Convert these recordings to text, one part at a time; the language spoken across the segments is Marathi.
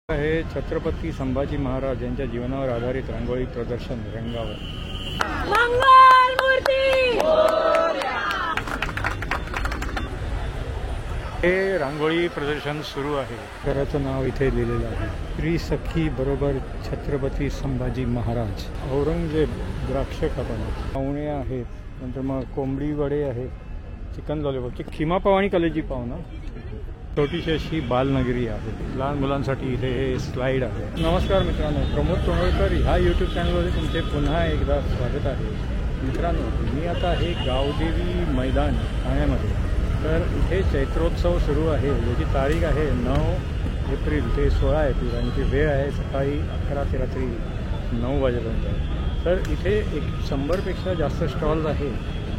हे छत्रपती संभाजी महाराज यांच्या जीवनावर आधारित रांगोळी प्रदर्शन रंगावर। मंगल मूर्ती हे रांगोळी प्रदर्शन सुरू आहे। घराचं नाव इथे लिहिलेलं आहे, श्री सखी बरोबर छत्रपती संभाजी महाराज। औरंगजेब द्राक्ष खाताना पाहुणे आहेत, नंतर मग कोंबडी वडे आहेत, चिकन लॉलीपॉप, खिमा पाव आणि कलेजी पाव ना। छोटीशी अशी बालनगरी आहे, लहान मुलांसाठी इथे हे स्लाइड आहे। नमस्कार मित्रांनो, प्रमोद तोंडवळकर ह्या यूट्यूब चॅनलवर तुमचे पुन्हा एकदा स्वागत आहे। मित्रांनो, मी आता आहे गावदेवी मैदान ठाण्यामध्ये। तर इथे चैत्रोत्सव सुरू आहे, ज्याची तारीख आहे 9 एप्रिल ते 16 एप्रिल आणि ती वेळ आहे सकाळी 11 ते रात्री 9 वाजेपर्यंत। तर इथे 100पेक्षा जास्त स्टॉल्स आहे।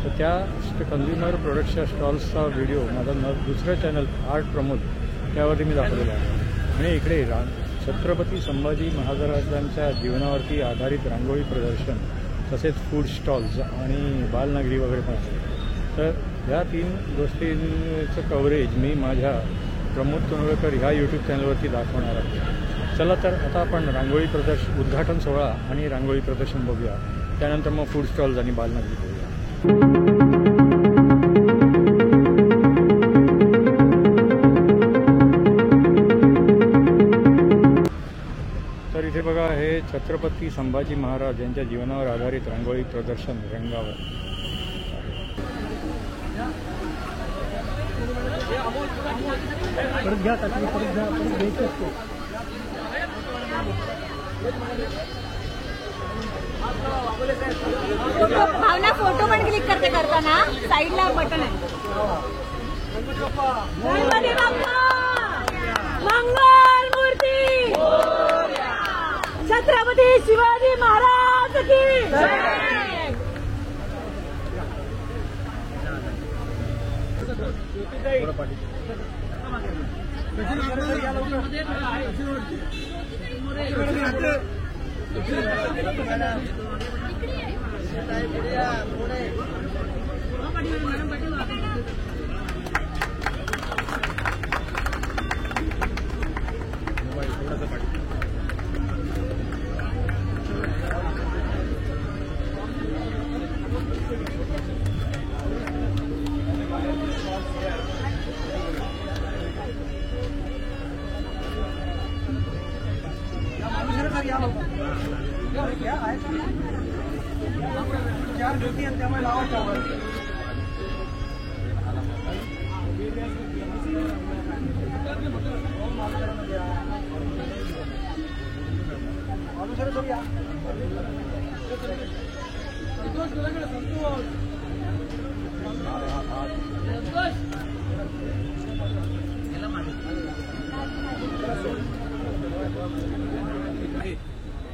तर त्या कंझ्युमर प्रोडक्टच्या स्टॉल्सचा व्हिडिओ माझा दुसरं चॅनल आर्ट प्रमोद त्यावरती मी दाखवलेला आहे। आणि इकडे छत्रपती संभाजी महाराजांच्या जीवनावरती आधारित रांगोळी प्रदर्शन, तसेच फूड स्टॉल्स आणि बालनगरी वगैरे पण आहे। तर ह्या 3 गोष्टींचं कव्हरेज मी माझ्या प्रमोद तोंडवळकर ह्या यूट्यूब चॅनलवरती दाखवणार आहे। चला तर आता आपण रांगोळी उद्घाटन सोहळा आणि रांगोळी प्रदर्शन बघूया, त्यानंतर मग फूड स्टॉल्स आणि बालनगरी बघूया। तर इथे बघा, हे छत्रपती संभाजी महाराज यांच्या जीवनावर आधारित रांगोळी प्रदर्शन रंगावर। भावना फोटो पण क्लिक करताना साईडला बटन आहे। गणपती बाप्पा मंगल मूर्ती, छत्रपती शिवाजी महाराज की जय।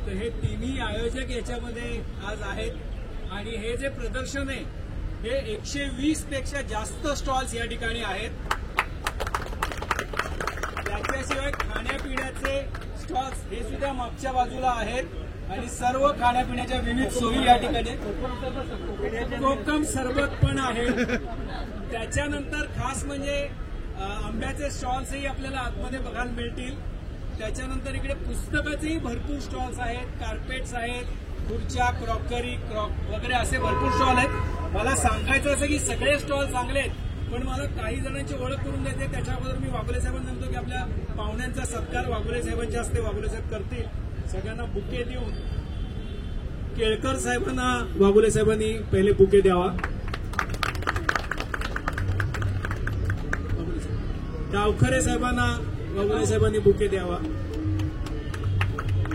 तर हे तिन्ही आयोजक याच्यामध्ये आज आहेत आणि हे जे प्रदर्शन आहे हे 120 पेक्षा जास्त स्टॉल्स या ठिकाणी आहेत। त्याच्याशिवाय खाण्यापिण्याचे स्टॉल्स हे सुद्धा मागच्या बाजूला आहेत आणि सर्व खाण्यापिण्याच्या विविध सोयी या ठिकाणी। कोकम सरबत पण आहे। त्याच्यानंतर खास म्हणजे आंब्याचे स्टॉल्सही आपल्याला आतमध्ये बघायला मिळतील। त्याच्यानंतर इकडे पुस्तकाचेही भरपूर स्टॉल्स आहेत, कार्पेट्स आहेत, खुर्च्या, क्रॉकरी वगैरे असे भरपूर स्टॉल आहेत। मला सांगायचं असं की सगळे स्टॉल चांगले आहेत, पण मला काही जणांची ओळख करून द्यायची। त्याच्या अगोदर मी वाघोले साहेबांना सांगतो की आपल्या पाहुण्यांचा सत्कार वाघोले साहेबांच्या हस्ते वाघोले साहेब करतील। सगळ्यांना बुके देऊन केळकर साहेबांना वाघोले साहेबांनी पहिले बुके द्यावा। गावखरे साहेबांना वाघोले साहेबांनी बुके द्यावा।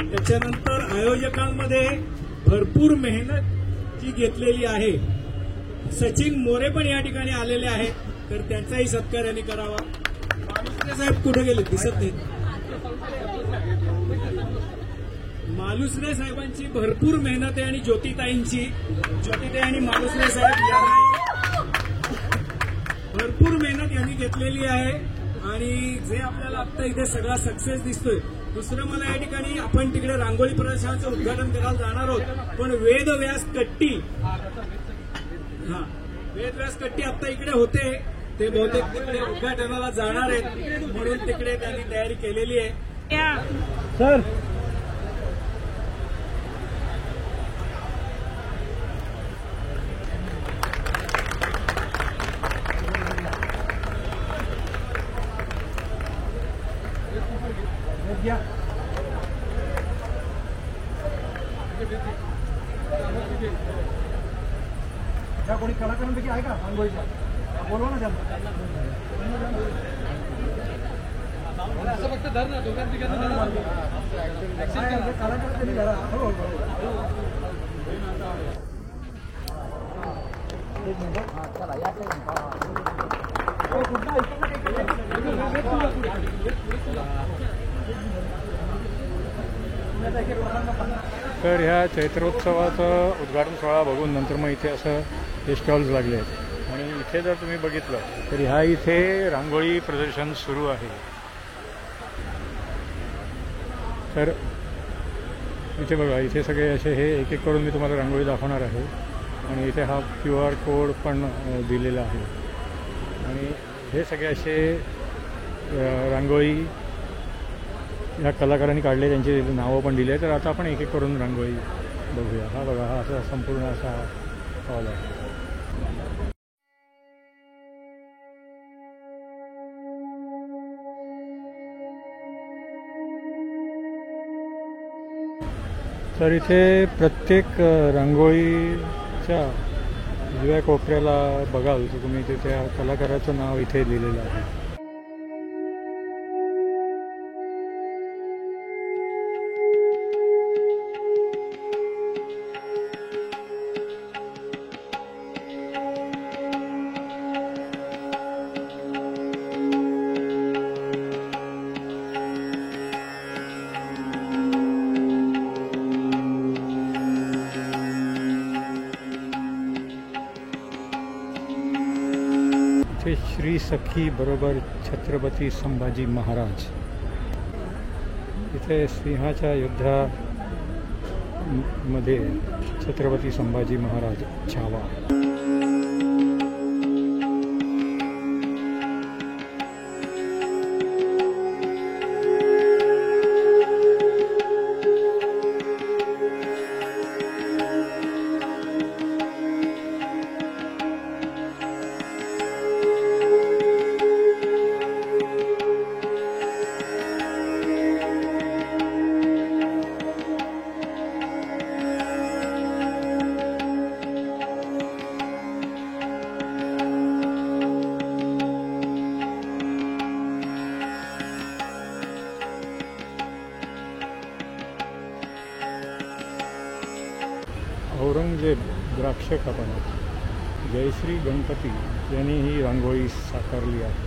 त्याच्यानंतर आयोजकांमध्ये भरपूर मेहनत जी घेतलेली आहे, सचिन मोरे पण या ठिकाणी आलेले आहेत, तर त्यांचाही सत्कार यांनी करावा। मालुसरे साहेब कुठे गेले, दिसत नाहीत। मालुसरे साहेबांची भरपूर मेहनत आहे आणि ज्योतिताई आणि मालुसरे साहेब यांनी भरपूर मेहनत यांनी घेतलेली आहे आणि जे आपल्याला आता इथे सगळा सक्सेस दिसतोय। दुसरं मला या ठिकाणी आपण तिकडे रांगोळी प्रदर्शनाचं उद्घाटन करायला जाणार आहोत, पण वेदव्यास कट्टी आता इकडे होते, ते बहुतेक तिकडे उद्घाटनाला जाणार आहेत म्हणून तिकडे त्यांनी तयारी केलेली आहे। सर कोणी कलाकारांपैकी आहे का रांगोळीचा बोलवा ना त्यांना असं फक्त धर ना दोघांनी कलाकार त्यांनी धरा हो चला या तर ह्या चैत्रोत्सवाचं उद्घाटन सोहळा बघून नंतर मग इथे असं हे स्टॉल्स लागले आहेत आणि इथे जर तुम्ही बघितलं तर ह्या इथे रांगोळी प्रदर्शन सुरू आहे. तर इथे बघा इथे सगळे असे हे एक एक करून मी तुम्हाला रांगोळी दाखवणार आहे आणि इथे हा QR कोड पण दिलेला आहे आणि हे सगळे असे रांगोळी ह्या कलाकारांनी काढले त्यांची नावं पण दिली आहे. तर आता आपण एक एक करून रांगोळी बघूया. हा बघा हा असा संपूर्ण असा हॉल आहे. तर इथे प्रत्येक रांगोळीच्या उजव्या कोपऱ्याला बघाल तर तुम्ही इथे त्या कलाकाराचं नाव इथे लिहिलेलं आहे. श्री सखी बरोबर छत्रपती संभाजी महाराज इथे सिंहाच्या युद्धामध्ये छत्रपती संभाजी महाराज छावा. औरंगजेब द्राक्ष कापणा जयश्री गणपती यांनी ही रांगोळी साकारली आहे.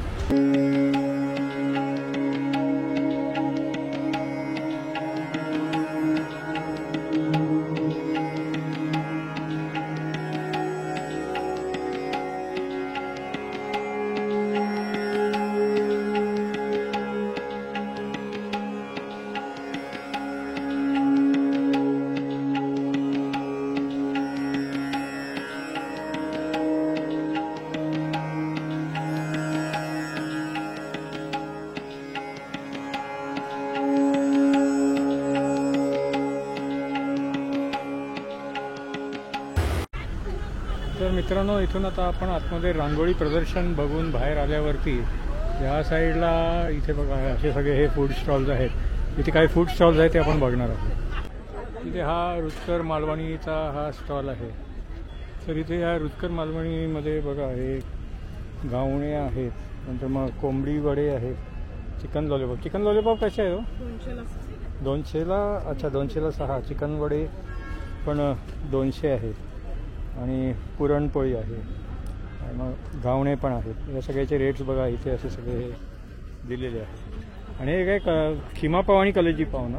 तर मित्रांनो इथून आता आपण आतमध्ये रांगोळी प्रदर्शन बघून बाहेर आल्यावरती या साईडला इथे बघा असे सगळे हे फूड स्टॉल्स आहेत. इथे काही फूड स्टॉल्स आहेत ते आपण बघणार आहोत. इथे हा रुचकर मालवणीचा हा स्टॉल आहे. तर इथे या रुचकर मालवणीमध्ये बघा हे घावणे आहेत, नंतर मग कोंबडी वडे आहेत, चिकन लॉलीपॉप. चिकन लॉलीपॉप कसे आहे हो? 200ला. अच्छा 200ला 6. चिकन वडे पण 200 आहेत आणि पुरणपोळी आहे. मग घावणे पण आहेत. या सगळ्याचे रेट्स बघा इथे असे सगळे हे दिलेले आहेत. आणि हे काय खिमा पाव आणि कलेजी पाव ना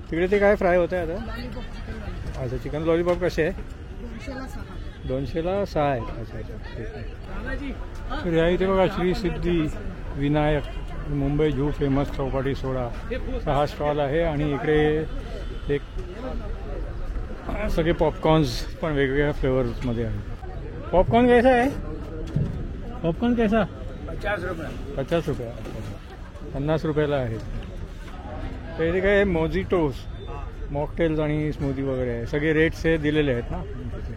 तिकडे ते काय फ्राय होत आहे आता? अच्छा चिकन लॉलीपॉप कसे आहे? 200ला 6 आहेत. अच्छा अच्छा ठीक आहे. तर या इथे बघा श्री सिद्धी विनायक मुंबई झू फेमस चौपाटी सोडा हा स्टॉल आहे. आणि इकडे एक सगळे पॉपकॉर्न्स पण वेगवेगळ्या फ्लेवर्समध्ये आहेत. पॉपकॉर्न कैसा आहे? पॉपकॉर्न कैसा? 50 रुपये. 50 रुपये. 50 रुपयाला आहे. तर इथे काय मोजिटोस मॉकटेल्स आणि स्मूदी वगैरे आहे. सगळे रेट्स हे दिलेले आहेत ना तिथे.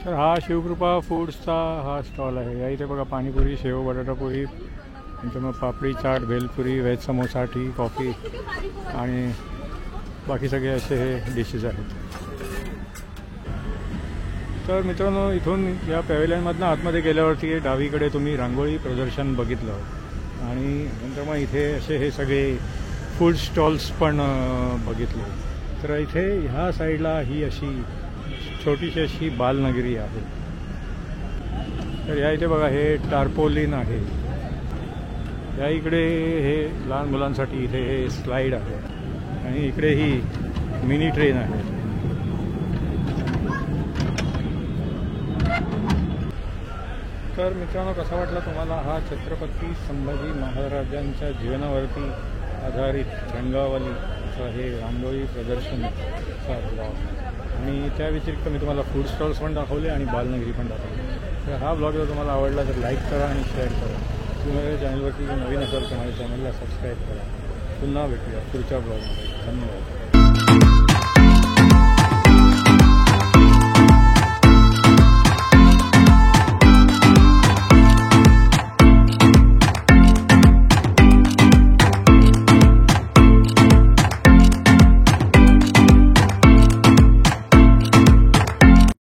तर हा शिवकृपा फूड्सचा हा स्टॉल आहे. या इथे बघा पाणीपुरी, शेव बटाटापुरी, नंतर मग papdi chaat, bhelpuri, veg samosa, tea, coffee आणि बाकी सगळे असे हे डिशेस आहेत. तर मित्रांनो, इथून या पॅव्हेलियनमधनं आतमध्ये गेल्यावरती डावीकडे तुम्ही रांगोळी प्रदर्शन बघितलं आणि नंतर मग इथे असे हे सगळे फूड स्टॉल्स पण बघितले. तर इथे ह्या साईडला ही अशी छोटीशी अशी बालनगरी आहे. तर या इथे बघा हे टार्पोलिन आहे. या इकडे हे लहान मुलांसाठी इथे हे स्लाईड आहे आणि इकडे ही मिनी ट्रेन आहे. तर मित्रांनो, कसा वाटला तुम्हाला हा छत्रपती संभाजी महाराजांच्या जीवनावरती आधारित रंगावलीचा हे रांगोळी प्रदर्शनचा ब्लॉग? आणि त्या व्यतिरिक्त मी तुम्हाला फूड स्टॉल्स पण दाखवले आणि बालनगरी पण दाखवली. तर हा ब्लॉग जर तुम्हाला आवडला तर लाईक करा आणि शेअर करा. तुम्ही माझ्या चॅनलवरती नवीन असाल तर माझ्या चॅनलला सबस्क्राईब करा. पुन्हा भेटूया पुढच्या ब्लॉगमध्ये. धन्यवाद.